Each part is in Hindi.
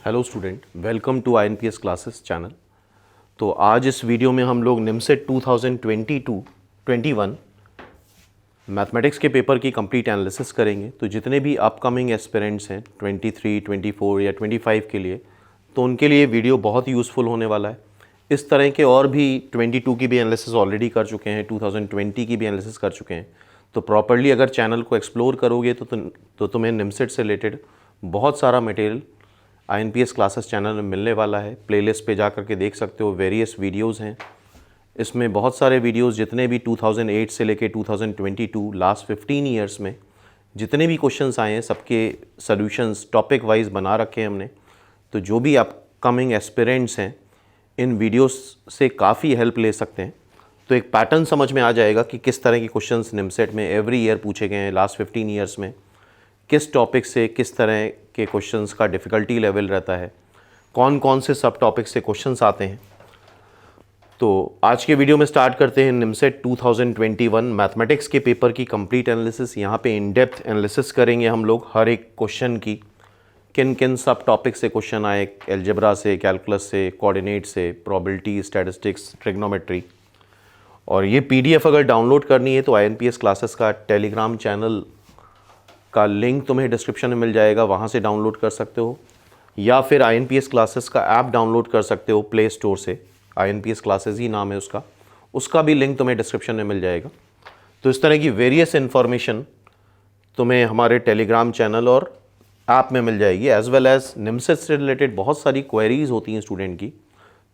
Hello student, welcome to INPS classes channel. तो आज इस वीडियो में हम लोग निमसेट 2022-21 मैथमेटिक्स के पेपर की कंप्लीट एनालिसिस करेंगे। तो जितने भी अपकमिंग एस्पिरेंट्स हैं 23, 24 या 25 के लिए, तो उनके लिए वीडियो बहुत यूज़फुल होने वाला है। इस तरह के और भी 22 की भी एनालिसिस ऑलरेडी कर चुके हैं, 2020 की भी एनालिसिस कर चुके हैं। तो प्रॉपर्ली अगर चैनल को एक्सप्लोर करोगे तो तुम्हें निमसेट से रिलेटेड बहुत सारा मटेरियल INPS क्लासेस चैनल में मिलने वाला है। प्लेलिस्ट पे जा कर के देख सकते हो, वेरियस वीडियोस हैं। इसमें बहुत सारे वीडियोस जितने भी 2008 से लेके 2022 लास्ट 15 ईयर्स में जितने भी क्वेश्चंस आए हैं सबके सॉल्यूशंस टॉपिक वाइज बना रखे हैं हमने। तो जो भी अपकमिंग एस्पिरेंट्स हैं इन वीडियोस से काफ़ी हेल्प ले सकते हैं। तो एक पैटर्न समझ में आ जाएगा कि किस तरह के क्वेश्चंस निमसेट में एवरी ईयर पूछे गए हैं लास्ट 15 ईयर्स में, किस टॉपिक से किस तरह के क्वेश्चंस का डिफ़िकल्टी लेवल रहता है, कौन कौन से सब टॉपिक से क्वेश्चंस आते हैं। तो आज के वीडियो में स्टार्ट करते हैं निमसेट 2021 मैथमेटिक्स के पेपर की कंप्लीट एनालिसिस। यहाँ पे इन डेप्थ एनालिसिस करेंगे हम लोग हर एक क्वेश्चन की, किन किन सब टॉपिक से क्वेश्चन आए, एल्जेब्रा से, कैलकुलस से, कोऑर्डिनेट से, प्रोबेबिलिटी, स्टैटिस्टिक्स, ट्रिग्नोमेट्री। और ये PDF अगर डाउनलोड करनी है तो INPS क्लासेस का टेलीग्राम चैनल का लिंक तुम्हें डिस्क्रिप्शन में मिल जाएगा, वहाँ से डाउनलोड कर सकते हो, या फिर INPS क्लासेस का ऐप डाउनलोड कर सकते हो प्ले स्टोर से। INPS क्लासेस ही नाम है उसका भी लिंक तुम्हें डिस्क्रिप्शन में मिल जाएगा। तो इस तरह की वेरियस इन्फॉर्मेशन तुम्हें हमारे टेलीग्राम चैनल और ऐप में मिल जाएगी। एज वेल एज निमसेट से रिलेटेड बहुत सारी क्वेरीज होती हैं स्टूडेंट की,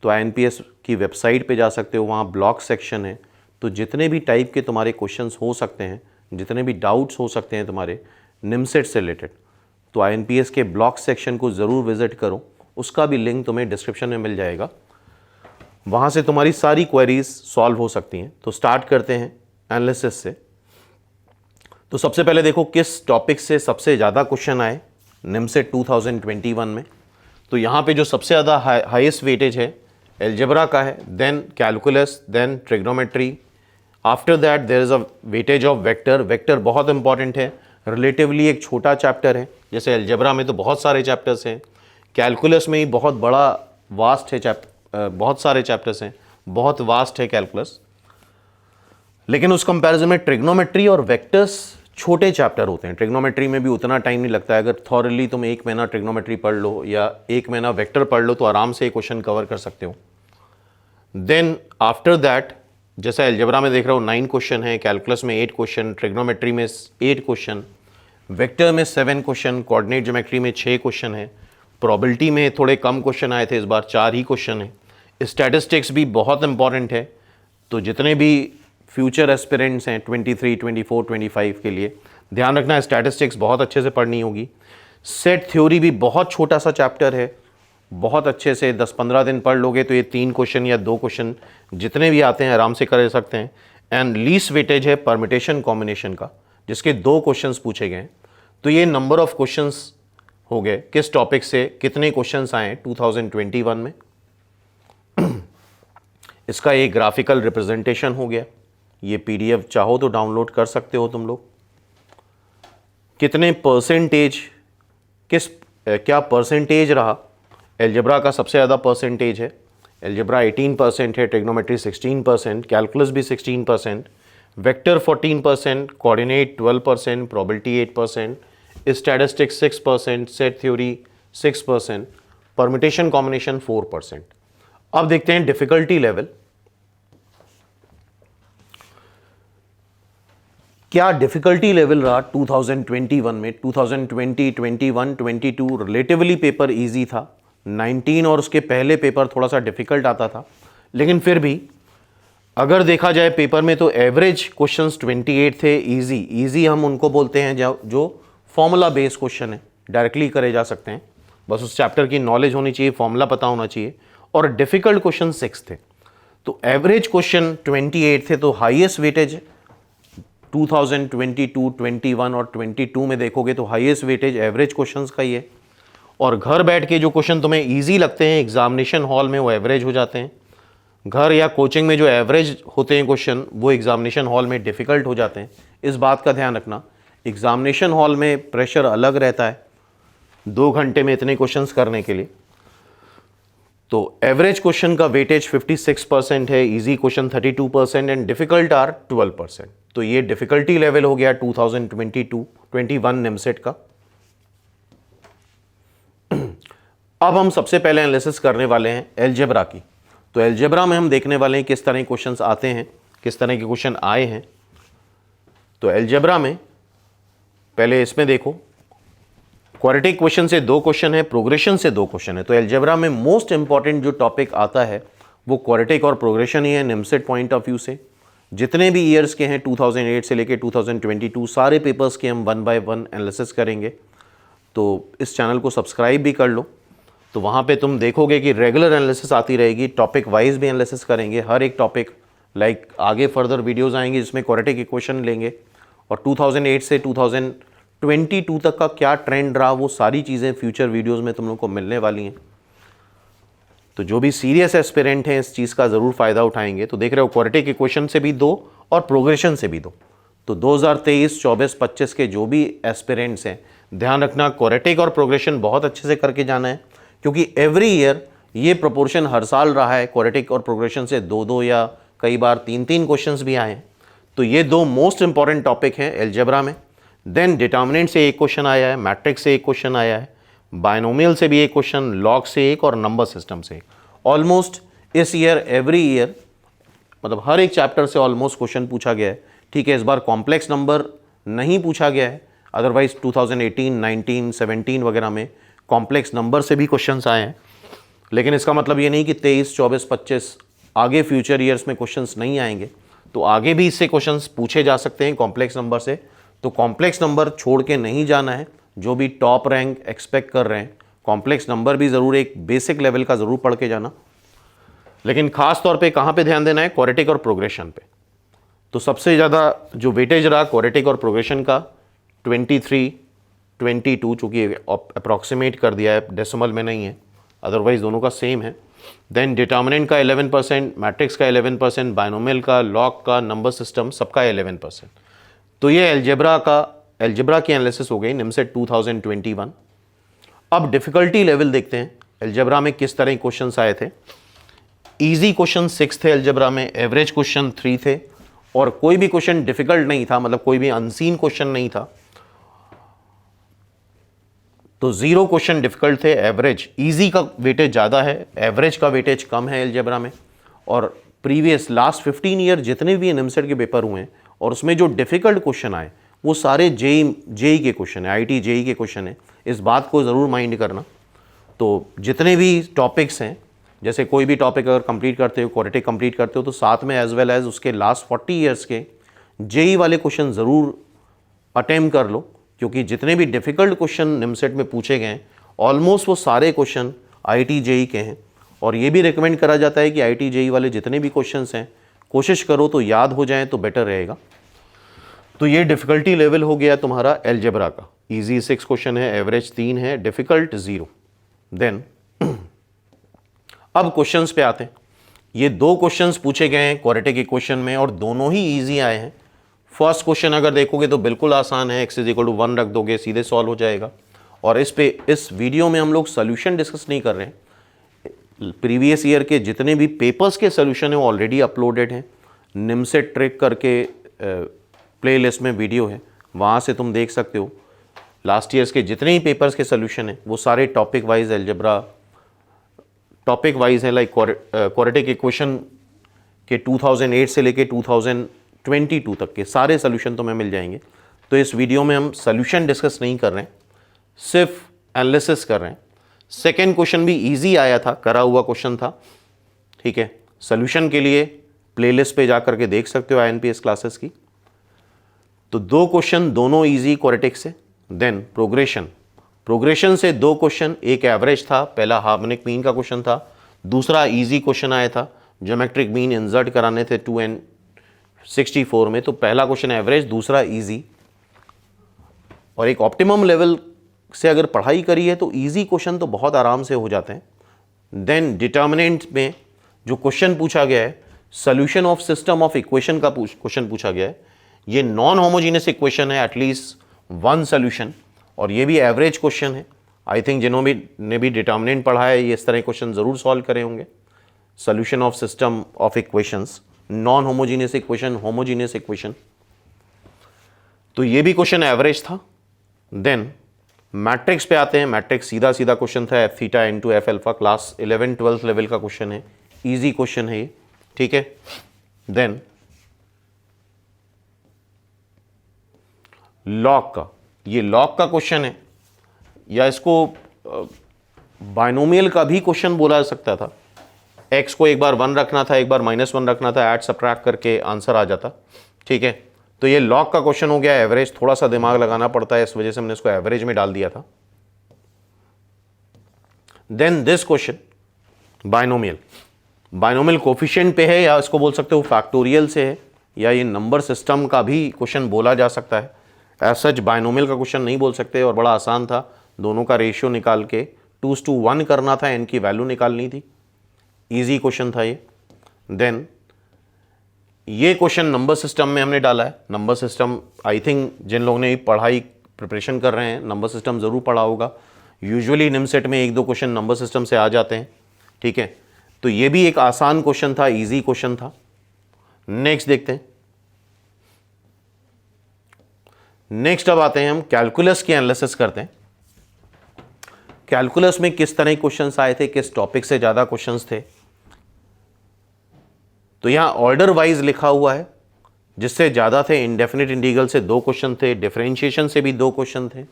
तो INPS की वेबसाइट पे जा सकते हो, वहाँ ब्लॉग सेक्शन है। तो जितने भी टाइप के तुम्हारे क्वेश्चंस हो सकते हैं, जितने भी डाउट्स हो सकते हैं तुम्हारे निमसेट से रिलेटेड, तो INPS के ब्लॉग सेक्शन को ज़रूर विज़िट करो, उसका भी लिंक तुम्हें डिस्क्रिप्शन में मिल जाएगा। वहाँ से तुम्हारी सारी क्वेरीज सॉल्व हो सकती हैं। तो स्टार्ट करते हैं एनालिसिस से। तो सबसे पहले देखो किस टॉपिक से सबसे ज़्यादा क्वेश्चन आए निमसेट 2021 में। तो यहाँ पे जो सबसे ज़्यादा हाईएस्ट वेटेज है एल्जेब्रा का है, then calculus, then trigonometry. After that there is a weightage of vector. Vector बहुत इंपॉर्टेंट है, रिलेटिवली एक छोटा चैप्टर है। जैसे एल्जेब्रा में तो बहुत सारे चैप्टर्स हैं, कैलकुलस में ही बहुत बड़ा वास्ट है बहुत सारे चैप्टर्स हैं, बहुत वास्ट है कैलकुलस। लेकिन उस कंपैरिजन में ट्रिग्नोमेट्री और वेक्टर्स छोटे चैप्टर होते हैं। ट्रिग्नोमेट्री में भी उतना टाइम नहीं लगता है। अगर थॉरली तुम 1 महीना ट्रिग्नोमेट्री पढ़ लो या 1 महीना वेक्टर पढ़ लो तो आराम से क्वेश्चन कवर कर सकते हो। देन आफ्टर दैट जैसा एल्जेब्रा में देख रहा हूँ 9 क्वेश्चन है, कैलकुलस में 8 क्वेश्चन, ट्रिग्नोमेट्री में 8 क्वेश्चन, वेक्टर में 7 क्वेश्चन, कोऑर्डिनेट ज्योमेट्री में 6 क्वेश्चन है, प्रोबेबिलिटी में थोड़े कम क्वेश्चन आए थे, इस बार 4 ही क्वेश्चन है। स्टैटिस्टिक्स भी बहुत इंपॉर्टेंट है। तो जितने भी फ्यूचर एस्पिरेंट्स हैं 23, 24, 25 के लिए ध्यान रखना, स्टैटिस्टिक्स बहुत अच्छे से पढ़नी होगी। सेट थ्योरी भी बहुत छोटा सा चैप्टर है, बहुत अच्छे से 10-15 दिन पढ़ लोगे तो ये 3 क्वेश्चन या 2 क्वेश्चन जितने भी आते हैं आराम से कर सकते हैं। एंड लीस्ट वेटेज है परमिटेशन कॉम्बिनेशन का, जिसके 2 क्वेश्चंस पूछे गए। तो ये नंबर ऑफ क्वेश्चंस हो गए किस टॉपिक से कितने क्वेश्चंस आए 2021 में। इसका एक ग्राफिकल रिप्रेजेंटेशन हो गया। ये PDF चाहो तो डाउनलोड कर सकते हो तुम लोग। कितने परसेंटेज क्या परसेंटेज रहा, एल्जेब्रा का सबसे ज़्यादा परसेंटेज है। एल्जेब्रा 18% है, ट्रिग्नोमेट्री 16%, कैलकुलस भी 16%, vector 14%, coordinate 12%, probability 8%, statistics 6%, set theory 6%, permutation combination 4%। अब देखते हैं डिफिकल्टी लेवल। क्या डिफिकल्टी लेवल रहा 2021 में। 2020, 21, 22 रिलेटिवली पेपर इजी था। 19 और उसके पहले पेपर थोड़ा सा डिफिकल्ट आता था, लेकिन फिर भी अगर देखा जाए पेपर में तो एवरेज क्वेश्चंस 28 थे। इजी हम उनको बोलते हैं जो फॉर्मूला बेस्ड क्वेश्चन है, डायरेक्टली करे जा सकते हैं, बस उस चैप्टर की नॉलेज होनी चाहिए, फॉर्मूला पता होना चाहिए। और डिफिकल्ट क्वेश्चन 6 थे। तो एवरेज क्वेश्चन 28 थे। तो हाईएस्ट वेटेज 2022, 21 और 22 में देखोगे तो हाईएस्ट वेटेज एवरेज क्वेश्चंस का ही है। और घर बैठ के जो क्वेश्चन तुम्हें इजी लगते हैं एग्जामिनेशन हॉल में वो एवरेज हो जाते हैं। घर या कोचिंग में जो एवरेज होते हैं क्वेश्चन वो एग्जामिनेशन हॉल में डिफ़िकल्ट हो जाते हैं। इस बात का ध्यान रखना, एग्जामिनेशन हॉल में प्रेशर अलग रहता है, 2 घंटे में इतने क्वेश्चंस करने के लिए, तो एवरेज क्वेश्चन का वेटेज 56% है, easy question 32% and difficult are 12%। तो ये डिफिकल्टी लेवल हो गया 2022-21 निमसेट का। अब हम सबसे पहले एनालिसिस करने वाले हैं अलजेब्रा की। तो अलजेब्रा में हम देखने वाले हैं किस तरह के क्वेश्चंस आते हैं, किस तरह के क्वेश्चन आए हैं। तो अलजेब्रा में पहले इसमें देखो, क्वाड्रेटिक क्वेश्चन से 2 क्वेश्चन है, प्रोग्रेशन से 2 क्वेश्चन है। तो अलजेब्रा में मोस्ट इंपॉर्टेंट जो टॉपिक आता है वो क्वाड्रेटिक और प्रोग्रेशन ही है निमसेट पॉइंट ऑफ व्यू से। जितने भी ईयर्स के हैं 2008 से लेके 2022 सारे पेपर्स के हम 1 बाय 1 एनालिसिस करेंगे। तो इस चैनल को सब्सक्राइब भी कर लो, तो वहाँ पे तुम देखोगे कि रेगुलर एनालिसिस आती रहेगी, टॉपिक वाइज भी एनालिसिस करेंगे। हर एक टॉपिक लाइक आगे फर्दर वीडियोस आएंगे जिसमें क्वाड्रेटिक इक्वेशन लेंगे और 2008 से 2022 तक का क्या ट्रेंड रहा वो सारी चीज़ें फ्यूचर वीडियोस में तुम लोग को मिलने वाली हैं। तो जो भी सीरियस एस्पिरेंट हैं इस चीज़ का ज़रूर फ़ायदा उठाएंगे। तो देख रहे हो क्वाड्रेटिक इक्वेशन से भी 2 और प्रोग्रेशन से भी 2। तो 2023, 24, 25 के जो भी एस्पिरेंट्स हैं ध्यान रखना, क्वाड्रेटिक और प्रोग्रेशन बहुत अच्छे से करके जाना है, क्योंकि एवरी ईयर ये प्रोपोर्शन हर साल रहा है, क्वाड्रेटिक और प्रोग्रेशन से 2-2 या कई बार 3-3 क्वेश्चंस भी आए हैं। तो ये 2 मोस्ट इंपॉर्टेंट टॉपिक हैं अलजेब्रा में। देन डिटर्मिनेंट से 1 क्वेश्चन आया है, मैट्रिक्स से 1 क्वेश्चन आया है, बायनोमियल से भी 1 क्वेश्चन, लॉग से 1 और नंबर सिस्टम से 1। ऑलमोस्ट इस ईयर एवरी ईयर मतलब हर एक चैप्टर से ऑलमोस्ट क्वेश्चन पूछा गया है। ठीक है, इस बार कॉम्प्लेक्स नंबर नहीं पूछा गया है, अदरवाइज 2018, 19, 17 वगैरह में कॉम्प्लेक्स नंबर से भी क्वेश्चंस आए हैं। लेकिन इसका मतलब ये नहीं कि 23, 24, 25 आगे फ्यूचर ईयर्स में क्वेश्चंस नहीं आएंगे। तो आगे भी इससे क्वेश्चंस पूछे जा सकते हैं कॉम्प्लेक्स नंबर से। तो कॉम्प्लेक्स नंबर छोड़ के नहीं जाना है। जो भी टॉप रैंक एक्सपेक्ट कर रहे हैं कॉम्प्लेक्स नंबर भी ज़रूर एक बेसिक लेवल का ज़रूर पढ़ के जाना। लेकिन खास तौर पे कहाँ पे ध्यान देना है, क्वाड्रेटिक और प्रोग्रेशन पे। तो सबसे ज़्यादा जो वेटेज रहा क्वाड्रेटिक और प्रोग्रेशन का 23, 22, चूँकि अप्रॉक्सीमेट कर दिया है, डेसिमल में नहीं है, अदरवाइज दोनों का सेम है। देन डिटर्मिनेंट का 11%, मैट्रिक्स का 11%, बायनोमियल का, लॉग का, नंबर सिस्टम सबका 11%। तो ये अलजेब्रा की एनालिसिस हो गई निमसेट 2021। अब डिफ़िकल्टी लेवल देखते हैं अलजेब्रा में किस तरह क्वेश्चंस आए थे। इजी क्वेश्चन 6 थे अलजेब्रा में, एवरेज क्वेश्चन 3 थे और कोई भी क्वेश्चन डिफ़िकल्ट नहीं था, मतलब कोई भी अनसीन क्वेश्चन नहीं था। तो 0 क्वेश्चन डिफिकल्ट थे, एवरेज इजी का वेटेज ज़्यादा है, एवरेज का वेटेज कम है अलजेब्रा में। और प्रीवियस लास्ट 15 ईयर जितने भी निमसेट के पेपर हुए हैं और उसमें जो डिफ़िकल्ट क्वेश्चन आए वो सारे जेई के क्वेश्चन है, आईटी जेई के क्वेश्चन है। इस बात को ज़रूर माइंड करना। तो जितने भी टॉपिक्स हैं, जैसे कोई भी टॉपिक अगर कंप्लीट करते हो, क्वाड्रेटिक कंप्लीट करते हो, तो साथ में एज वेल एज उसके लास्ट 40 ईयर्स के जेई वाले क्वेश्चन ज़रूर अटेम्प्ट कर लो, क्योंकि जितने भी डिफ़िकल्ट क्वेश्चन निमसेट में पूछे गए हैं ऑलमोस्ट वो सारे क्वेश्चन आईटी जेई के हैं। और ये भी रिकमेंड करा जाता है कि आईटी जेई वाले जितने भी क्वेश्चंस हैं कोशिश करो तो याद हो जाएं तो बेटर रहेगा। तो ये डिफ़िकल्टी लेवल हो गया तुम्हारा अलजेब्रा का। इजी 6 क्वेश्चन है, एवरेज 3 है, डिफ़िकल्ट 0। देन अब क्वेश्चंस पे आते हैं। ये 2 क्वेश्चंस पूछे गए हैं क्वाड्रेटिक इक्वेशन में और दोनों ही ईजी आए हैं। फर्स्ट क्वेश्चन अगर देखोगे तो बिल्कुल आसान है, x = 1 रख दोगे सीधे सॉल्व हो जाएगा। और इस वीडियो में हम लोग सोल्यूशन डिस्कस नहीं कर रहे हैं। प्रीवियस ईयर के जितने भी पेपर्स के सोल्यूशन है वो ऑलरेडी अपलोडेड हैं। निमसेट ट्रिक करके प्लेलिस्ट में वीडियो है, वहाँ से तुम देख सकते हो। लास्ट ईयर्स के जितने ही पेपर्स के सोल्यूशन हैं वो सारे topic wise algebra topic wise है। लाइक क्वाड्रेटिक इक्वेशन के 2008 से लेके 2022 तक के सारे सोल्यूशन तुम्हें मिल जाएंगे। तो इस वीडियो में हम सोल्यूशन डिस्कस नहीं कर रहे हैं, सिर्फ एनालिसिस कर रहे हैं। सेकेंड क्वेश्चन भी इजी आया था, करा हुआ क्वेश्चन था, ठीक है। सोल्यूशन के लिए प्लेलिस्ट पे जा करके देख सकते हो INPS क्लासेस की। तो 2 क्वेश्चन दोनों इजी क्वाड्रेटिक से। देन प्रोग्रेशन से 2 क्वेश्चन, एक एवरेज था, पहला हार्मोनिक मीन का क्वेश्चन था, दूसरा इजी क्वेश्चन आया था ज्योमेट्रिक मीन इंसर्ट कराने थे 2n64 में। तो पहला क्वेश्चन एवरेज, दूसरा इजी। और एक ऑप्टिमम लेवल से अगर पढ़ाई करी है तो इजी क्वेश्चन तो बहुत आराम से हो जाते हैं। देन डिटर्मिनेंट में जो क्वेश्चन पूछा गया है, solution of system of equation का क्वेश्चन पूछा गया है। ये नॉन होमोजीनियस इक्वेशन है, एटलीस्ट 1 सोल्यूशन, और ये भी एवरेज क्वेश्चन है। आई थिंक जिन्होंने भी डिटर्मिनेंट पढ़ा है ये इस तरह क्वेश्चन ज़रूर सॉल्व करे होंगे। Solution of system of equations, non homogeneous equation, homogeneous equation. तो ये भी क्वेश्चन एवरेज था। देन मैट्रिक्स पे आते हैं। मैट्रिक्स सीधा सीधा क्वेश्चन था, F theta into F alpha, class 11-12 level का क्वेश्चन है, इजी क्वेश्चन है ये, ठीक है। देन लॉग का, ये लॉग का क्वेश्चन है, या इसको बाइनोमियल का भी क्वेश्चन बोला जा सकता था। एक्स को एक बार 1 रखना था, एक बार -1 रखना था, ऐड सब्ट्रैक्ट करके आंसर आ जाता, ठीक है। तो ये लॉग का क्वेश्चन हो गया एवरेज, थोड़ा सा दिमाग लगाना पड़ता है, इस वजह से हमने इसको एवरेज में डाल दिया था। Then this question binomial, binomial coefficient पे है, या इसको बोल सकते हो फैक्टोरियल से है, या ये नंबर सिस्टम का भी क्वेश्चन बोला जा सकता है। एज सच बाइनोमियल का क्वेश्चन नहीं बोल सकते, और बड़ा आसान था, दोनों का रेशियो निकाल के 2:1 करना था, इनकी वैल्यू निकालनी थी, ईजी क्वेश्चन था ये। देन ये क्वेश्चन नंबर सिस्टम में हमने डाला है। नंबर सिस्टम आई थिंक जिन लोगों ने पढ़ाई प्रिपरेशन कर रहे हैं नंबर सिस्टम ज़रूर पढ़ा होगा। यूजुअली निमसेट में 1-2 क्वेश्चन नंबर सिस्टम से आ जाते हैं, ठीक है। तो ये भी एक आसान क्वेश्चन था, इजी क्वेश्चन था। नेक्स्ट देखते हैं। नेक्स्ट अब आते हैं हम कैलकुलस की एनालिसिस करते हैं। कैलकुलस में किस तरह क्वेश्चंस आए थे, किस टॉपिक से ज़्यादा क्वेश्चंस थे। तो यहां ऑर्डर वाइज लिखा हुआ है, जिससे ज़्यादा थे इंडेफिनिट इंटीग्रल से 2 क्वेश्चन थे, डिफरेंशिएशन से भी 2 क्वेश्चन थे,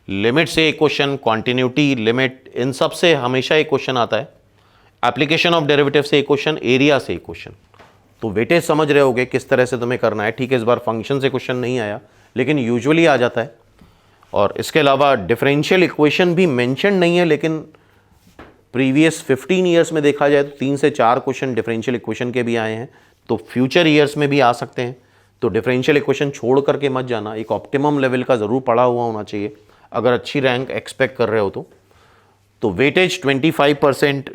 लिमिट से 1 क्वेश्चन, कॉन्टिन्यूटी, लिमिट, इन सब से हमेशा एक क्वेश्चन आता है, एप्लीकेशन ऑफ डेरिवेटिव से 1 क्वेश्चन, एरिया से 1 क्वेश्चन। तो वेटेज समझ रहे होगे किस तरह से तुम्हें करना है, ठीक है। इस बार फंक्शन से क्वेश्चन नहीं आया, लेकिन यूजुअली आ जाता है। और इसके अलावा डिफरेंशियल इक्वेशन भी मेंशन नहीं है, लेकिन प्रीवियस 15 ईयर्स में देखा जाए तो 3 से 4 क्वेश्चन डिफरेंशियल इक्वेशन के भी आए हैं, तो फ्यूचर ईयर्स में भी आ सकते हैं। तो डिफरेंशियल इक्वेशन छोड़ करके मत जाना, एक ऑप्टिमम लेवल का ज़रूर पढ़ा हुआ होना चाहिए अगर अच्छी रैंक एक्सपेक्ट कर रहे हो तो वेटेज 25%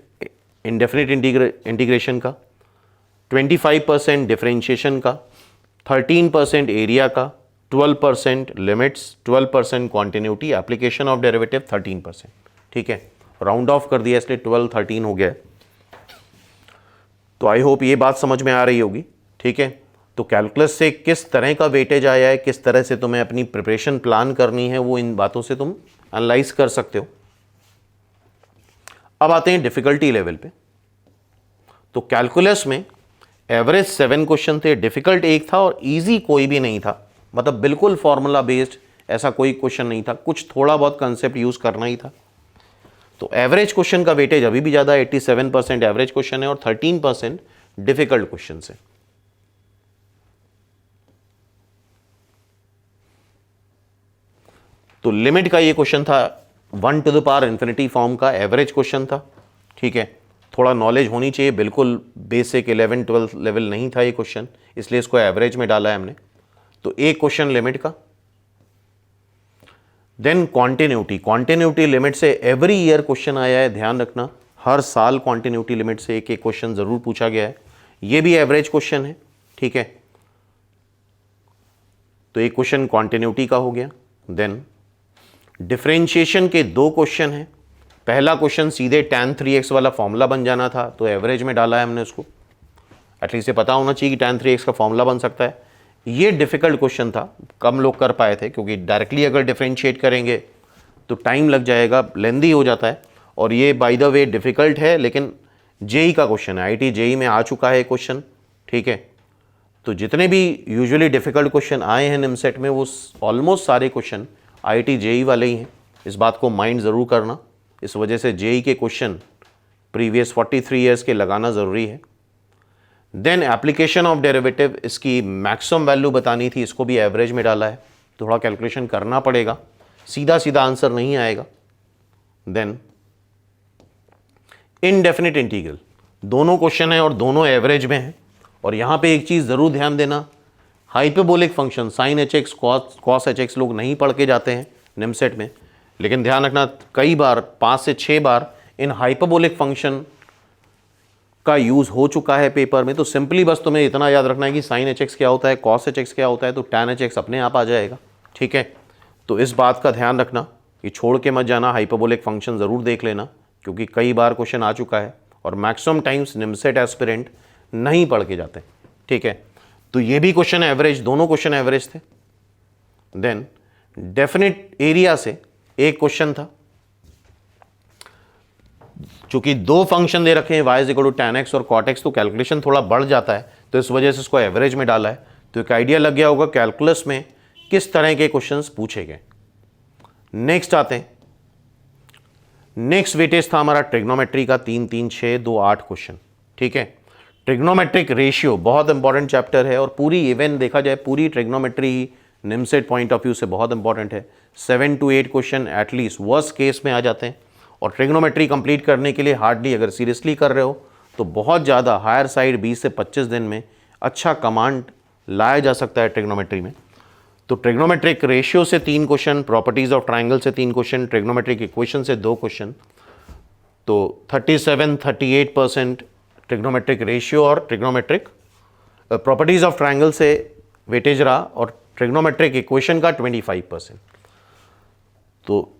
इंडेफिनिट इंटीग्रेशन का, 25% डिफरेंशिएशन का, 13% एरिया का, 12% limits, 12% continuity, application of derivative 13%, ठीक है। राउंड ऑफ कर दिया इसलिए 12-13 हो गया। तो आई होप ये बात समझ में आ रही होगी, ठीक है। तो कैलकुलस से किस तरह का वेटेज आया है, किस तरह से तुम्हें अपनी प्रिपरेशन प्लान करनी है, वो इन बातों से तुम एनालाइज कर सकते हो। अब आते हैं डिफिकल्टी लेवल पे। तो कैलकुलस में एवरेज 7 क्वेश्चन थे, डिफिकल्ट 1 था और इजी कोई भी नहीं था, मतलब बिल्कुल फॉर्मूला बेस्ड ऐसा कोई क्वेश्चन नहीं था, कुछ थोड़ा बहुत कंसेप्ट यूज करना ही था। तो एवरेज क्वेश्चन का वेटेज अभी भी ज़्यादा, 87% एवरेज क्वेश्चन है और 13% डिफिकल्ट क्वेश्चन है। तो लिमिट का ये क्वेश्चन था 1 to the power infinity form का, एवरेज क्वेश्चन था, ठीक है। थोड़ा नॉलेज होनी चाहिए, बिल्कुल बेसिक 11-12 लेवल नहीं था ये क्वेश्चन, इसलिए इसको एवरेज में डाला है हमने। तो एक क्वेश्चन लिमिट का। देन कॉन्टिन्यूटी, कॉन्टिन्यूटी लिमिट से एवरी ईयर क्वेश्चन आया है, ध्यान रखना, हर साल कॉन्टिन्यूटी लिमिट से एक एक क्वेश्चन जरूर पूछा गया है। ये भी एवरेज क्वेश्चन है, ठीक है। तो एक क्वेश्चन कॉन्टिन्यूटी का हो गया। देन डिफरेंशिएशन के 2 क्वेश्चन हैं। पहला क्वेश्चन सीधे tan 3x वाला फॉर्मूला बन जाना था, तो एवरेज में डाला है हमने उसको, एटलीस्ट ये पता होना चाहिए कि tan 3x का फॉर्मूला बन सकता है। ये डिफिकल्ट क्वेश्चन था, कम लोग कर पाए थे, क्योंकि डायरेक्टली अगर डिफरेंशिएट करेंगे तो टाइम लग जाएगा, लेंदी हो जाता है। और ये बाय द वे डिफिकल्ट है, लेकिन जेई का क्वेश्चन है, IIT जेई में आ चुका है क्वेश्चन, ठीक है। तो जितने भी यूजुअली डिफिकल्ट क्वेश्चन आए हैं निमसेट में, वो ऑलमोस्ट सारे क्वेश्चन IIT जेई वाले ही हैं, इस बात को माइंड ज़रूर करना। इस वजह से जेई के क्वेश्चन प्रीवियस 43 ईयर्स के लगाना ज़रूरी है। देन एप्लीकेशन ऑफ डेरिवेटिव, इसकी मैक्सिमम वैल्यू बतानी थी, इसको भी एवरेज में डाला है, थोड़ा कैलकुलेशन करना पड़ेगा, सीधा सीधा आंसर नहीं आएगा। देन इनडेफिनिट इंटीग्रल, दोनों क्वेश्चन है और दोनों एवरेज में हैं। और यहाँ पे एक चीज़ ज़रूर ध्यान देना, hyperbolic function sin hx cos hx लोग नहीं पढ़ के जाते हैं निमसेट में, लेकिन ध्यान रखना कई बार 5 से 6 बार इन हाइपरबोलिक फंक्शन का यूज़ हो चुका है पेपर में। तो सिंपली बस तुम्हें इतना याद रखना है कि sin hx क्या होता है, cos hx क्या होता है, तो tan hx अपने आप आ जाएगा, ठीक है। तो इस बात का ध्यान रखना, कि छोड़ के मत जाना, हाइपरबोलिक फंक्शन ज़रूर देख लेना, क्योंकि कई बार क्वेश्चन आ चुका है और मैक्सिमम टाइम्स निमसेट एस्पिरेंट नहीं पढ़ के जाते। ठीक है, तो ये भी क्वेश्चन एवरेज, दोनों क्वेश्चन एवरेज थे। देन डेफिनेट एरिया से एक क्वेश्चन था, चूंकि दो फंक्शन दे रखे हैं y is equal to tan x और cot x, तो कैलकुलेशन थोड़ा बढ़ जाता है, तो इस वजह से इसको एवरेज में डाला है। तो एक आइडिया लग गया होगा कैलकुलस में किस तरह के क्वेश्चंस पूछे गए। नेक्स्ट आते हैं, नेक्स्ट वेटेज था हमारा ट्रिग्नोमेट्री का 3, 3, 6, 2, 8 क्वेश्चन। ठीक है, ट्रिग्नोमेट्रिक रेशियो बहुत इंपॉर्टेंट चैप्टर है, और पूरी इवेंट देखा जाए पूरी trigonometry he NIMCET point of view से बहुत इंपॉर्टेंट है। 7 to 8 question at least worst case में आ जाते हैं, और ट्रिग्नोमेट्री कंप्लीट करने के लिए हार्डली, अगर सीरियसली कर रहे हो तो बहुत ज़्यादा हायर साइड 20 से 25 दिन में अच्छा कमांड लाया जा सकता है ट्रिग्नोमेट्री में। तो ट्रिग्नोमेट्रिक रेशियो से 3 क्वेश्चन, प्रॉपर्टीज ऑफ ट्राइंगल से 3 क्वेश्चन, ट्रिग्नोमेट्रिक इक्वेशन से 2 क्वेश्चन, तो 37-38% ट्रिग्नोमेट्रिक रेशियो और ट्रिग्नोमेट्रिक प्रॉपर्टीज ऑफ ट्राइंगल से वेटेज रहा, और ट्रिग्नोमेट्रिक इक्वेशन का 25%। तो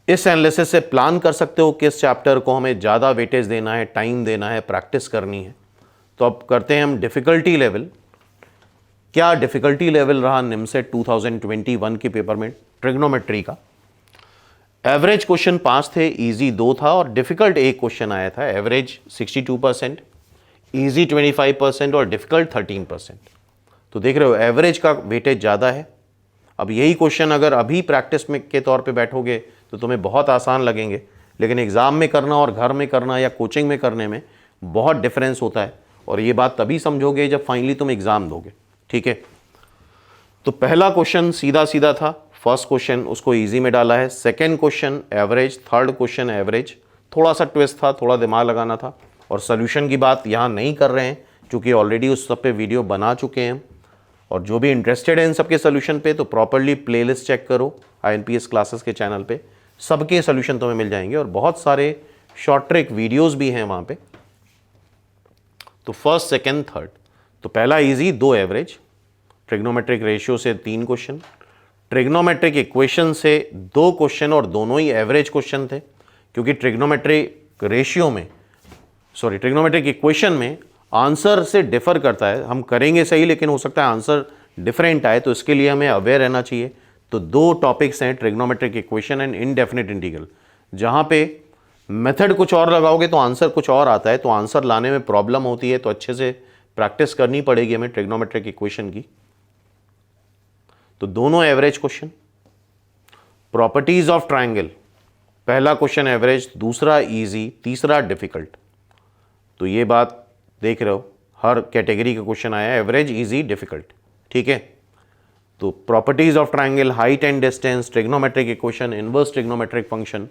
इस एनालिसिस से प्लान कर सकते हो किस चैप्टर को हमें ज़्यादा वेटेज देना है, टाइम देना है, प्रैक्टिस करनी है। तो अब करते हैं हम डिफ़िकल्टी लेवल। क्या डिफ़िकल्टी लेवल रहा निमसेट 2021 के पेपर में ट्रिग्नोमेट्री का? एवरेज क्वेश्चन 5 थे, इजी 2 था, और डिफ़िकल्ट 1 क्वेश्चन आया था। एवरेज 62%, इजी 25% और डिफ़िकल्ट 13%। तो देख रहे हो एवरेज का वेटेज ज़्यादा है। अब यही क्वेश्चन अगर अभी प्रैक्टिस में के तौर पे बैठोगे तो तुम्हें बहुत आसान लगेंगे, लेकिन एग्ज़ाम में करना और घर में करना या कोचिंग में करने में बहुत डिफरेंस होता है, और ये बात तभी समझोगे जब फाइनली तुम एग्ज़ाम दोगे। ठीक है, तो पहला क्वेश्चन सीधा सीधा था, फर्स्ट क्वेश्चन उसको इजी में डाला है। Second question average, third question average, थोड़ा सा ट्विस्ट था, थोड़ा दिमाग लगाना था। और सोल्यूशन की बात यहाँ नहीं कर रहे हैं, क्योंकि ऑलरेडी उस सब पे वीडियो बना चुके हैं, और जो भी इंटरेस्टेड है इन सबके सोल्यूशन पे तो प्रॉपर्ली प्लेलिस्ट चेक करो INPS क्लासेस के चैनल पे, सबके सोल्यूशन तुम्हें मिल जाएंगे, और बहुत सारे शॉर्ट ट्रिक वीडियोस भी हैं वहाँ पे। तो फर्स्ट, सेकंड, थर्ड, तो पहला इजी, 2 एवरेज, ट्रिग्नोमेट्रिक रेशियो से 3 क्वेश्चन, ट्रिग्नोमेट्रिक इक्वेशन से 2 क्वेश्चन, और दोनों ही एवरेज क्वेश्चन थे, क्योंकि ट्रिग्नोमेट्रिक रेशियो में, सॉरी ट्रिग्नोमेट्रिक इक्वेशन में आंसर से डिफर करता है। हम करेंगे सही, लेकिन हो सकता है आंसर डिफरेंट आए, तो इसके लिए हमें अवेयर रहना चाहिए। तो 2 टॉपिक्स हैं, trigonometric equation and indefinite integral, जहाँ पे मेथड कुछ और लगाओगे तो आंसर कुछ और आता है, तो आंसर लाने में प्रॉब्लम होती है। तो अच्छे से प्रैक्टिस करनी पड़ेगी हमें ट्रिग्नोमेट्रिक इक्वेशन की। तो दोनों average question. Properties of triangle, पहला क्वेश्चन एवरेज, दूसरा इजी, तीसरा डिफिकल्ट। तो ये बात देख रहे हो, हर कैटेगरी का क्वेश्चन आया, एवरेज, इजी, डिफिकल्ट। ठीक है, तो properties of triangle, height and distance, trigonometric equation, inverse trigonometric function.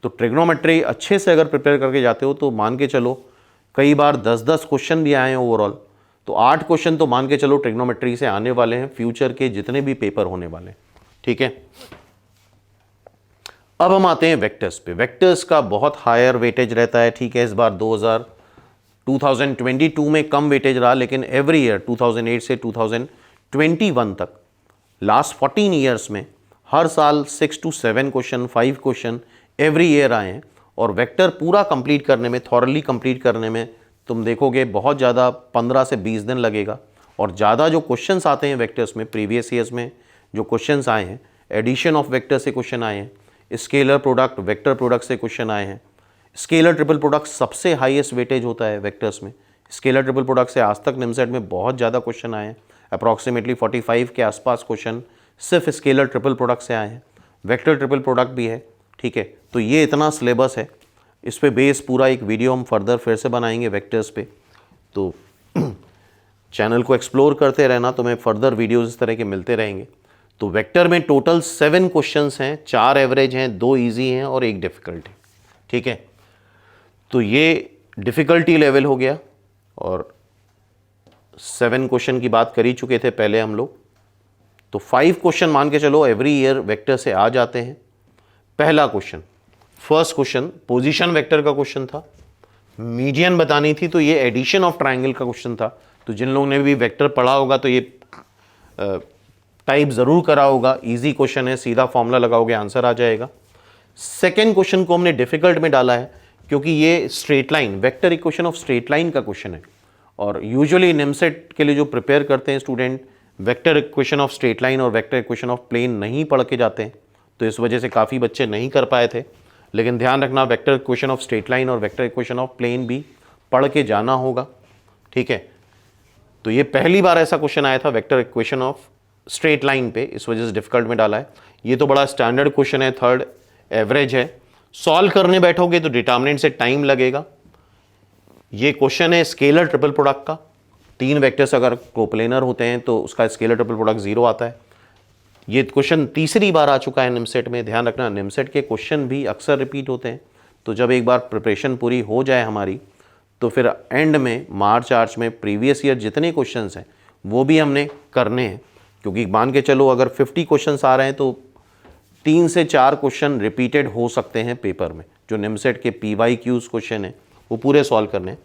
तो ट्रिग्नोमेट्री अच्छे से अगर प्रिपेयर करके जाते हो तो मान के चलो कई बार 10-10 क्वेश्चन भी आए हैं ओवरऑल, तो 8 क्वेश्चन तो मान के चलो ट्रिग्नोमेट्री से आने वाले हैं फ्यूचर के जितने भी पेपर होने वाले हैं। ठीक है, अब हम आते हैं वेक्टर्स पे। वेक्टर्स का बहुत हायर वेटेज रहता है। ठीक है, इस बार 2022 में कम वेटेज रहा, लेकिन एवरी ईयर 2008 से 2021 तक लास्ट 14 ईयर्स में हर साल 6 to 7 question, 5 question every year आए हैं। और वेक्टर पूरा कंप्लीट करने में, थॉरली कंप्लीट करने में तुम देखोगे बहुत ज़्यादा 15 से 20 दिन लगेगा। और ज़्यादा जो क्वेश्चंस आते हैं वेक्टर्स में, प्रीवियस ईयर्स में जो क्वेश्चंस आए हैं, एडिशन ऑफ वेक्टर से क्वेश्चन आए हैं, स्केलर प्रोडक्ट, वेक्टर प्रोडक्ट से क्वेश्चन आए हैं। स्केलर ट्रिपल प्रोडक्ट सबसे हाईएस्ट वेटेज होता है वेक्टर्स में। स्केलर ट्रिपल प्रोडक्ट से आज तक निमसेट में बहुत ज़्यादा क्वेश्चन आए हैं, अप्रॉक्सीमेटली 45 के आसपास क्वेश्चन सिर्फ स्केलर ट्रिपल प्रोडक्ट से आए हैं। वेक्टर ट्रिपल प्रोडक्ट भी है। ठीक है, तो ये इतना सिलेबस है, इस पे बेस पूरा एक वीडियो हम फर्दर फिर से बनाएंगे वेक्टर्स पे। तो चैनल को एक्सप्लोर करते रहना, तुम्हें फर्दर वीडियोस इस तरह के मिलते रहेंगे। तो वेक्टर में टोटल 7 क्वेश्चंस हैं, 4 एवरेज हैं, 2 इजी हैं और 1 डिफ़िकल्ट है। ठीक है, तो ये डिफ़िकल्टी लेवल हो गया, और 7 क्वेश्चन की बात कर ही चुके थे पहले हम लोग। तो 5 क्वेश्चन मान के चलो एवरी ईयर वेक्टर से आ जाते हैं। पहला question, first question position vector का क्वेश्चन था, मीडियन बतानी थी, तो ये एडिशन ऑफ ट्राइंगल का क्वेश्चन था। तो जिन लोगों ने भी वेक्टर पढ़ा होगा तो ये टाइप ज़रूर करा होगा। इजी क्वेश्चन है, सीधा फॉर्मूला लगाओगे आंसर आ जाएगा। सेकेंड क्वेश्चन को हमने डिफिकल्ट में डाला है क्योंकि ये straight line, vector equation of straight line का क्वेश्चन है, और यूजुअली निमसेट के लिए जो प्रिपेयर करते हैं student, vector equation of straight line और वेक्टर इक्वेशन ऑफ प्लेन नहीं पढ़ के जाते हैं, तो इस वजह से काफ़ी बच्चे नहीं कर पाए थे। लेकिन ध्यान रखना, vector equation of straight line और वेक्टर इक्वेशन ऑफ प्लेन भी पढ़ के जाना होगा, ठीक है। तो ये पहली बार ऐसा क्वेश्चन आया था vector equation of straight line पे, इस वजह से डिफिकल्ट में डाला है। ये तो बड़ा स्टैंडर्ड क्वेश्चन है, थर्ड एवरेज है। सॉल्व करने बैठोगे तो डिटर्मिनेंट से टाइम लगेगा। ये क्वेश्चन है स्केलर ट्रिपल प्रोडक्ट का। तीन वेक्टर्स अगर कोप्लेनर होते हैं तो उसका स्केलर ट्रिपल प्रोडक्ट 0 आता है। ये क्वेश्चन तीसरी बार आ चुका है निमसेट में। ध्यान रखना, निमसेट के क्वेश्चन भी अक्सर रिपीट होते हैं, तो जब एक बार प्रिपरेशन पूरी हो जाए हमारी, तो फिर एंड में मार्च आर्च में प्रीवियस ईयर जितने क्वेश्चंस हैं वो भी हमने करने हैं। क्योंकि मान के चलो अगर 50 क्वेश्चंस आ रहे हैं तो 3 से 4 क्वेश्चन रिपीटेड हो सकते हैं पेपर में। जो निमसेट के PYQs क्वेश्चन है वो पूरे सॉल्व करने हैं।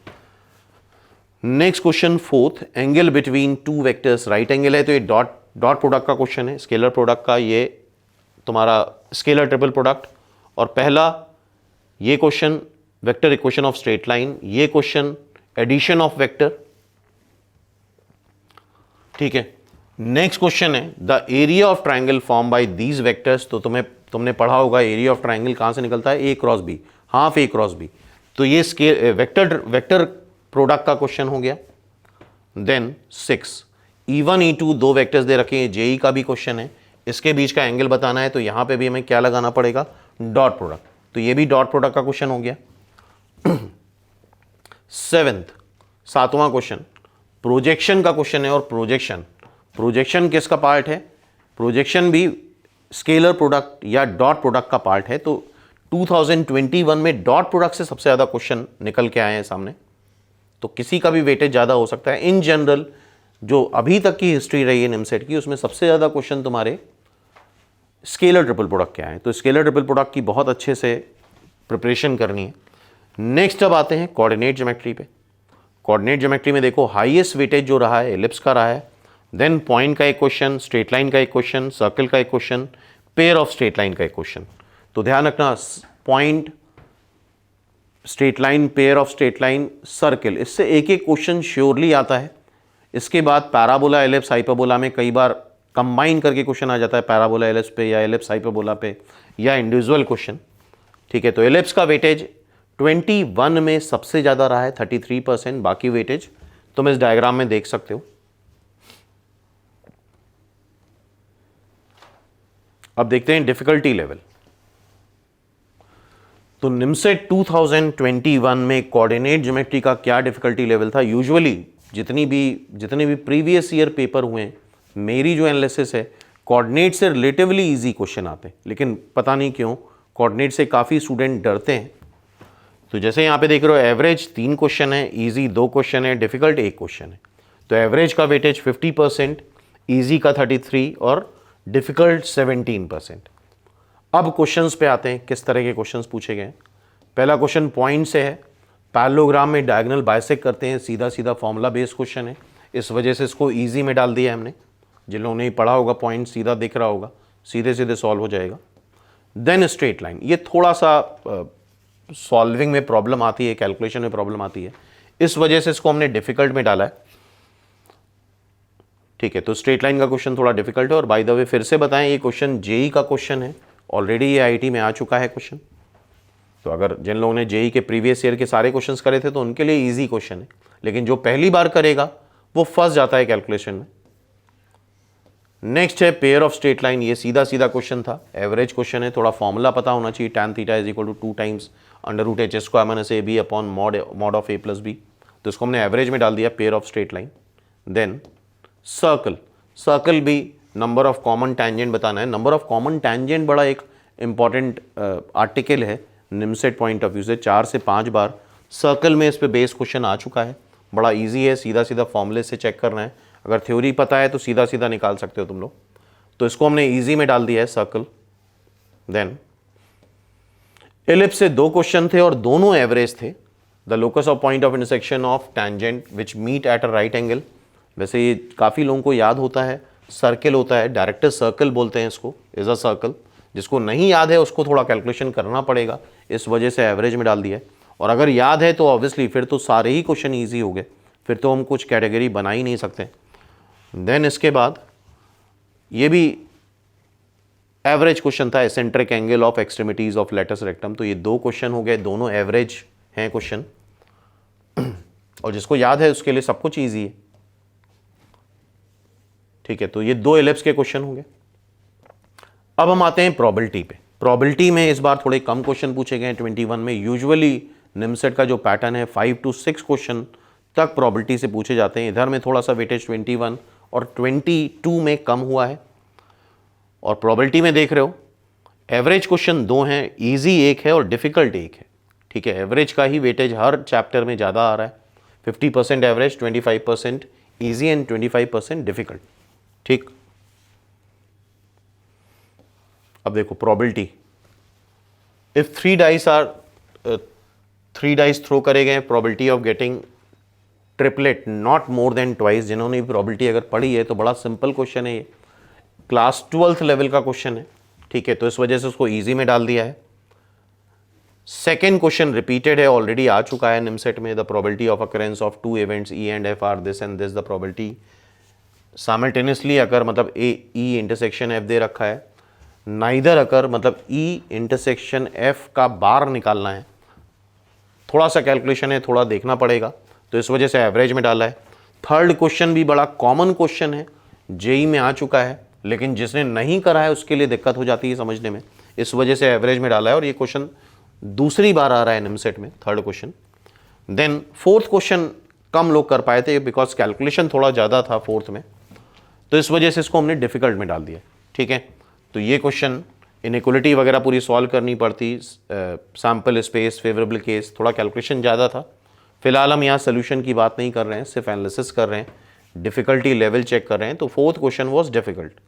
Next question fourth, angle between two vectors right angle है, तो ये डॉट प्रोडक्ट का क्वेश्चन है, स्केलर प्रोडक्ट का, ये तुम्हारा स्केलर ट्रिपल प्रोडक्ट। और पहला ये question vector equation of straight line, ये क्वेश्चन एडिशन ऑफ वेक्टर, ठीक है। नेक्स्ट क्वेश्चन है the area of triangle form by these vectors. तो तुमने पढ़ा होगा एरिया ऑफ ट्राइंगल कहां से निकलता है, A cross B, half A cross B। तो ये वेक्टर प्रोडक्ट का क्वेश्चन हो गया। देन 6, E1 E2 दो वेक्टर्स दे रखे हैं, JE का भी क्वेश्चन है, इसके बीच का एंगल बताना है, तो यहां पे भी हमें क्या लगाना पड़ेगा, डॉट प्रोडक्ट। तो ये भी डॉट प्रोडक्ट का क्वेश्चन हो गया। 7वां क्वेश्चन प्रोजेक्शन का क्वेश्चन है, और प्रोजेक्शन किसका पार्ट है, प्रोजेक्शन भी स्केलर प्रोडक्ट या डॉट प्रोडक्ट का पार्ट है। तो 2021 में डॉट प्रोडक्ट से सबसे ज़्यादा क्वेश्चन निकल के आए हैं सामने, तो किसी का भी वेटेज ज़्यादा हो सकता है। इन जनरल जो अभी तक की हिस्ट्री रही है निमसेट की, उसमें सबसे ज़्यादा क्वेश्चन तुम्हारे स्केलर ट्रिपल प्रोडक्ट के आए हैं, तो स्केलर ट्रिपल प्रोडक्ट की बहुत अच्छे से प्रिपरेशन करनी है। नेक्स्ट अब आते हैं कोऑर्डिनेट ज्योमेट्री पे। कोऑर्डिनेट ज्योमेट्री में देखो हाईएस्ट वेटेज जो रहा है एलिप्स का रहा है, देन पॉइंट का एक क्वेश्चन, स्ट्रेट लाइन का एक क्वेश्चन, सर्कल का एक question, pair of straight line का एक क्वेश्चन। तो ध्यान रखना, point, straight line, pair of straight line, circle, इससे एक एक क्वेश्चन श्योरली आता है। इसके बाद पैराबोला, एलिप्स, हाइपरबोला में कई बार कंबाइन करके क्वेश्चन आ जाता है, पैराबोला एलिप्स पे या एलिप्स हाइपरबोला पे, या इंडिविजुअल क्वेश्चन, ठीक है। तो एलिप्स का वेटेज 21 में सबसे ज़्यादा रहा है 33%, बाकी वेटेज तुम इस डायग्राम में देख सकते हो। अब देखते हैं डिफिकल्टी लेवल। तो निमसेट 2021 में कोऑर्डिनेट ज्योमेट्री का क्या डिफिकल्टी लेवल था। यूजुअली जितने भी प्रीवियस ईयर पेपर हुए हैं, मेरी जो एनालिसिस है, कोऑर्डिनेट से रिलेटिवली इजी क्वेश्चन आते हैं, लेकिन पता नहीं क्यों कोऑर्डिनेट से काफ़ी स्टूडेंट डरते हैं। तो जैसे यहाँ पे देख रहे हो, एवरेज 3 क्वेश्चन है, इजी 2 क्वेश्चन है, डिफिकल्ट 1 क्वेश्चन है। तो एवरेज का वेटेज 50%, इजी का 33% और डिफिकल्ट 17%। अब क्वेश्चंस पे आते हैं, किस तरह के क्वेश्चंस पूछे गए। पहला क्वेश्चन पॉइंट से है, पैरेललोग्राम में डायगोनल बाइसेक्ट करते हैं, सीधा सीधा फॉर्मूला बेस्ड क्वेश्चन है, इस वजह से इसको इजी में डाल दिया है हमने। जिन लोगों ने पढ़ा होगा, पॉइंट सीधा दिख रहा होगा, सीधे सीधे सॉल्व हो जाएगा। देन स्ट्रेट लाइन, ये थोड़ा सा सॉल्विंग में प्रॉब्लम आती है, कैलकुलेशन में प्रॉब्लम आती है, इस वजह से इसको हमने डिफिकल्ट में डाला है, ठीक है। तो स्ट्रेट लाइन का क्वेश्चन थोड़ा डिफिकल्ट है। और बाय द वे फिर से बताएं, ये क्वेश्चन जेई का क्वेश्चन है, ऑलरेडी ये आईटी में आ चुका है क्वेश्चन। तो अगर जिन लोगों ने जेई के प्रीवियस ईयर के सारे क्वेश्चंस करे थे तो उनके लिए इजी क्वेश्चन है, लेकिन जो पहली बार करेगा वो फंस जाता है कैलकुलेशन में। नेक्स्ट है पेयर ऑफ स्ट्रेट लाइन, ये सीधा सीधा क्वेश्चन था, एवरेज क्वेश्चन है, थोड़ा फॉर्मूला पता होना चाहिए, tan theta is equal to 2 times √h² minus A B upon mod of a plus B. तो इसको हमने एवरेज में डाल दिया, pair of straight line. Then circle भी नंबर ऑफ कॉमन टैंजेंट बताना है। नंबर ऑफ कॉमन टैंजेंट बड़ा एक इंपॉर्टेंट आर्टिकल है निमसेट पॉइंट ऑफ व्यू से, 4 से 5 बार सर्कल में इस पे बेस क्वेश्चन आ चुका है। बड़ा इजी है, सीधा सीधा फॉर्मूले से चेक करना है, अगर थ्योरी पता है तो सीधा सीधा निकाल सकते हो तुम लोग। तो इसको हमने इजी में डाल दिया है, सर्कल। देन एलिप्स से 2 क्वेश्चन थे और दोनों एवरेज थे। The locus of point of intersection of tangent which meet at a right angle, वैसे ये काफ़ी लोगों को याद होता है, सर्कल होता है, डायरेक्टर सर्कल बोलते हैं इसको, इज अ सर्कल। जिसको नहीं याद है उसको थोड़ा कैलकुलेशन करना पड़ेगा, इस वजह से एवरेज में डाल दिया है। और अगर याद है तो ऑब्वियसली फिर तो सारे ही क्वेश्चन ईजी हो गए, फिर तो हम कुछ कैटेगरी बना ही नहीं सकते। देन इसके बाद ये भी एवरेज क्वेश्चन था, eccentric angle of extremities of latus rectum. तो ये 2 क्वेश्चन हो गए, दोनों एवरेज हैं क्वेश्चन, और जिसको याद है उसके लिए सब कुछ ईजी है। ठीक है, तो ये 2 एलिप्स के क्वेश्चन हो गए। अब हम आते हैं प्रोबेबिलिटी पे। प्रोबेबिलिटी में इस बार थोड़े कम क्वेश्चन पूछे गए हैं 21 में। यूजुअली निमसेट का जो पैटर्न है 5 to 6 क्वेश्चन तक प्रोबेबिलिटी से पूछे जाते हैं। इधर में थोड़ा सा वेटेज 21 और 22 में कम हुआ है। और प्रोबेबिलिटी में देख रहे हो एवरेज क्वेश्चन 2 हैं, ईजी 1 है और डिफिकल्ट 1 है। ठीक है, एवरेज का ही वेटेज हर चैप्टर में ज़्यादा आ रहा है, 50% एवरेज, 25% ईजी एंड 25% डिफिकल्ट। ठीक, अब देखो प्रोबेबिलिटी, इफ 3 डाइस थ्रो करे गए, probability of getting triplet not more than twice. जिन्होंने भी प्रोबेबिलिटी अगर पढ़ी है तो बड़ा सिंपल क्वेश्चन है ये, क्लास 12th लेवल का क्वेश्चन है। ठीक है, तो इस वजह से उसको इजी में डाल दिया है। सेकेंड क्वेश्चन रिपीटेड है, ऑलरेडी आ चुका है निमसेट में। The probability of occurrence of 2 events E and F are this and this. The probability simultaneously occur, मतलब ए ई इंटरसेक्शन एफ दे रखा है, नाइदर अकर मतलब ई इंटरसेक्शन एफ का बार निकालना है। थोड़ा सा कैलकुलेशन है, थोड़ा देखना पड़ेगा, तो इस वजह से एवरेज में डाला है। थर्ड क्वेश्चन भी बड़ा कॉमन क्वेश्चन है, जेई में आ चुका है, लेकिन जिसने नहीं करा है उसके लिए दिक्कत हो जाती है समझने में, इस वजह से एवरेज में डाला है। और ये क्वेश्चन दूसरी बार आ रहा है निमसेट में, third question. Then fourth question कम लोग कर पाए थे बिकॉज कैलकुलेशन थोड़ा ज़्यादा था फोर्थ में, तो इस वजह से इसको हमने डिफिकल्ट में डाल दिया। ठीक है, तो ये क्वेश्चन इनइक्वलिटी वगैरह पूरी सॉल्व करनी पड़ती, सैम्पल स्पेस, फेवरेबल केस, थोड़ा कैलकुलेशन ज़्यादा था। फिलहाल हम यहाँ सोल्यूशन की बात नहीं कर रहे हैं, सिर्फ एनालिसिस कर रहे हैं, डिफिकल्टी लेवल चेक कर रहे हैं। तो fourth question was difficult.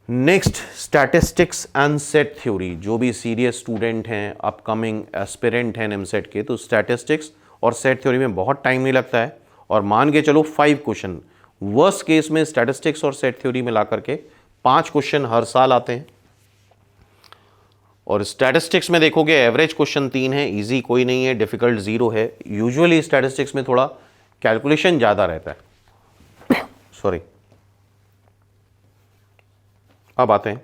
Next, statistics and set theory. जो भी सीरियस स्टूडेंट हैं, अपकमिंग एस्पिरेंट हैं निमसेट के, तो स्टैटिस्टिक्स और सेट थ्योरी में बहुत टाइम नहीं लगता है। और मान के चलो 5 क्वेश्चन, वर्स्ट केस में स्टैटिस्टिक्स और सेट थ्योरी मिला करके 5 क्वेश्चन हर साल आते हैं। और स्टैटिस्टिक्स में देखोगे एवरेज क्वेश्चन 3 है, इजी कोई नहीं है, डिफिकल्ट 0 है। यूजुअली स्टैटिस्टिक्स में थोड़ा कैलकुलेशन ज़्यादा रहता है। सॉरी, अब आते हैं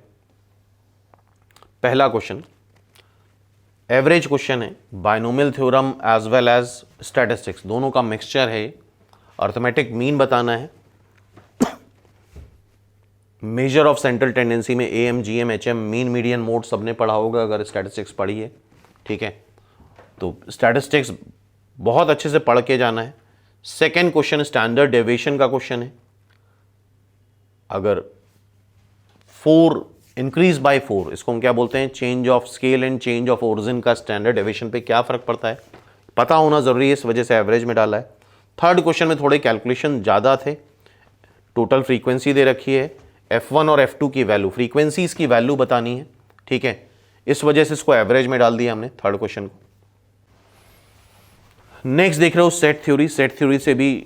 पहला क्वेश्चन, एवरेज क्वेश्चन है, binomial theorem as well as statistics, दोनों का मिक्सचर है। अर्थमेटिक मीन बताना है। मेजर ऑफ सेंट्रल टेंडेंसी में AM, GM, HM, mean, median, mode सबने पढ़ा होगा अगर स्टैटिस्टिक्स पढ़ी है। ठीक है, तो स्टैटिस्टिक्स बहुत अच्छे से पढ़ के जाना है। सेकेंड क्वेश्चन स्टैंडर्ड डेविएशन का क्वेश्चन है। अगर 4 इंक्रीज बाय 4, इसको हम क्या बोलते हैं, change of scale and change of origin का स्टैंडर्ड डेविएशन पे क्या फर्क पड़ता है, पता होना जरूरी है, इस वजह से एवरेज में डाला है। थर्ड क्वेश्चन में थोड़े कैलकुलेशन ज़्यादा थे। टोटल फ्रीक्वेंसी दे रखी है, F1 और F2 की वैल्यू, फ्रीक्वेंसीज की वैल्यू बतानी है। ठीक है, इस वजह से इसको एवरेज में डाल दिया हमने थर्ड क्वेश्चन को। नेक्स्ट देख रहे हो सेट थ्योरी। सेट थ्योरी से भी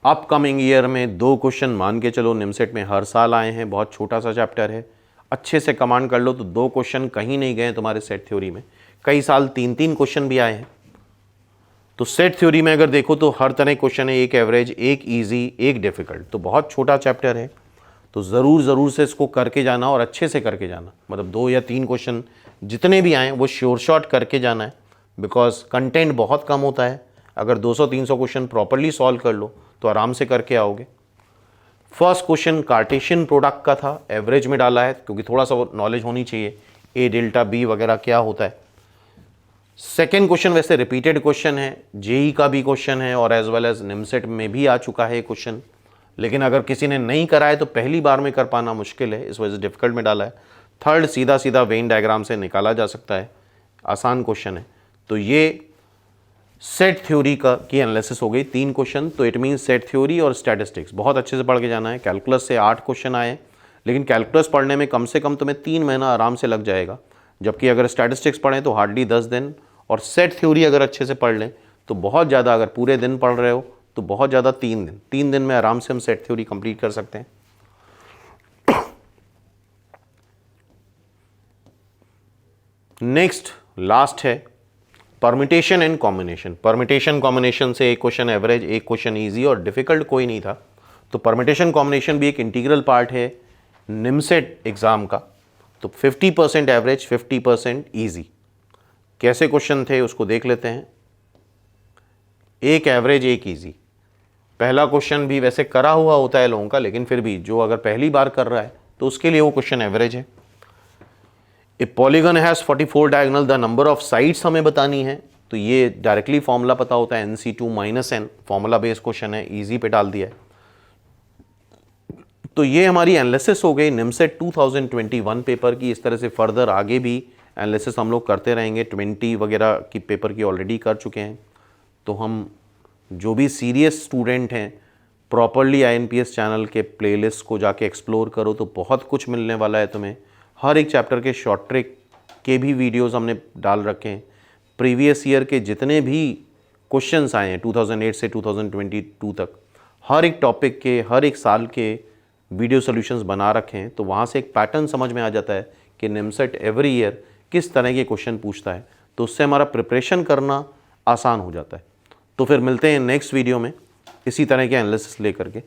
अपकमिंग ईयर में 2 क्वेश्चन मान के चलो निमसेट में हर साल आए हैं। बहुत छोटा सा चैप्टर है, अच्छे से कमांड कर लो तो 2 क्वेश्चन कहीं नहीं गए तुम्हारे सेट थ्योरी में। कई साल 3-3 क्वेश्चन भी आए हैं। तो सेट थ्योरी में अगर देखो तो हर तरह क्वेश्चन है, एक एवरेज, एक ईजी, एक डिफिकल्ट। तो बहुत छोटा चैप्टर है, तो ज़रूर से इसको करके जाना और अच्छे से करके जाना। मतलब 2 या 3 क्वेश्चन जितने भी आएँ वो श्योर शॉट करके जाना है, बिकॉज कंटेंट बहुत कम होता है। अगर 200-300 क्वेश्चन प्रॉपरली सॉल्व कर लो तो आराम से करके आओगे। फर्स्ट क्वेश्चन कार्टेशियन प्रोडक्ट का था, एवरेज में डाला है क्योंकि थोड़ा सा नॉलेज होनी चाहिए, A डेल्टा B वगैरह क्या होता है। सेकेंड क्वेश्चन वैसे रिपीटेड क्वेश्चन है, जेई का भी क्वेश्चन है और एज वेल एज निमसेट में भी आ चुका है क्वेश्चन, लेकिन अगर किसी ने नहीं करा है तो पहली बार में कर पाना मुश्किल है, इस वजह से डिफिकल्ट में डाला है। थर्ड सीधा वेन डायग्राम से निकाला जा सकता है, आसान क्वेश्चन है। तो ये सेट थ्योरी का की एनालिसिस हो गई 3 क्वेश्चन। तो इट मीन सेट थ्योरी और स्टैटिस्टिक्स बहुत अच्छे से पढ़ के जाना है। कैलकुलस से 8 क्वेश्चन आए, लेकिन कैलकुलस पढ़ने में कम से कम तुम्हें 3 महीना आराम से लग जाएगा, जबकि अगर स्टैटिस्टिक्स पढ़ें तो हार्डली 10 दिन, और सेट थ्योरी अगर अच्छे से पढ़ लें तो बहुत ज़्यादा, अगर पूरे दिन पढ़ रहे हो तो बहुत ज़्यादा 3 दिन में आराम से हम सेट थ्योरी कंप्लीट कर सकते हैं। नेक्स्ट लास्ट है permutation and combination. Permutation combination से एक क्वेश्चन एवरेज, एक क्वेश्चन ईजी और डिफिकल्ट कोई नहीं था। तो परमिटेशन कॉम्बिनेशन भी एक इंटीग्रल पार्ट है निमसेट एग्ज़ाम का। तो 50% एवरेज, 50% ईजी। कैसे क्वेश्चन थे उसको देख लेते हैं। एक एवरेज, एक ईजी। पहला क्वेश्चन भी वैसे करा हुआ होता है लोगों का, लेकिन फिर भी जो अगर पहली बार कर रहा है तो उसके लिए वो क्वेश्चन एवरेज है। ए polygon has 44 diagonal, the number of sides हमें बतानी है। तो ये डायरेक्टली फॉर्मूला पता होता है, NC2 - n, formula based question है, ईजी पे डाल दिया है। तो ये हमारी एनालिसिस हो गई निमसेट 2021 पेपर की। इस तरह से फर्दर आगे भी एनालिसिस हम लोग करते रहेंगे। 20 वगैरह की पेपर की ऑलरेडी कर चुके हैं। तो हम जो भी सीरियस स्टूडेंट हैं, प्रॉपरली INPS चैनल के प्लेलिस्ट को जाके एक्सप्लोर करो, तो बहुत कुछ मिलने वाला है तुम्हें। हर एक चैप्टर के शॉर्ट ट्रिक के भी वीडियोस हमने डाल रखे हैं। प्रीवियस ईयर के जितने भी क्वेश्चंस आए हैं 2008 से 2022 तक, हर एक टॉपिक के, हर एक साल के वीडियो सॉल्यूशंस बना रखे हैं। तो वहाँ से एक पैटर्न समझ में आ जाता है कि निमसेट एवरी ईयर किस तरह के क्वेश्चन पूछता है। तो उससे हमारा प्रिपरेशन करना आसान हो जाता है। तो फिर मिलते हैं नेक्स्ट वीडियो में इसी तरह के एनालिसिस लेकर के।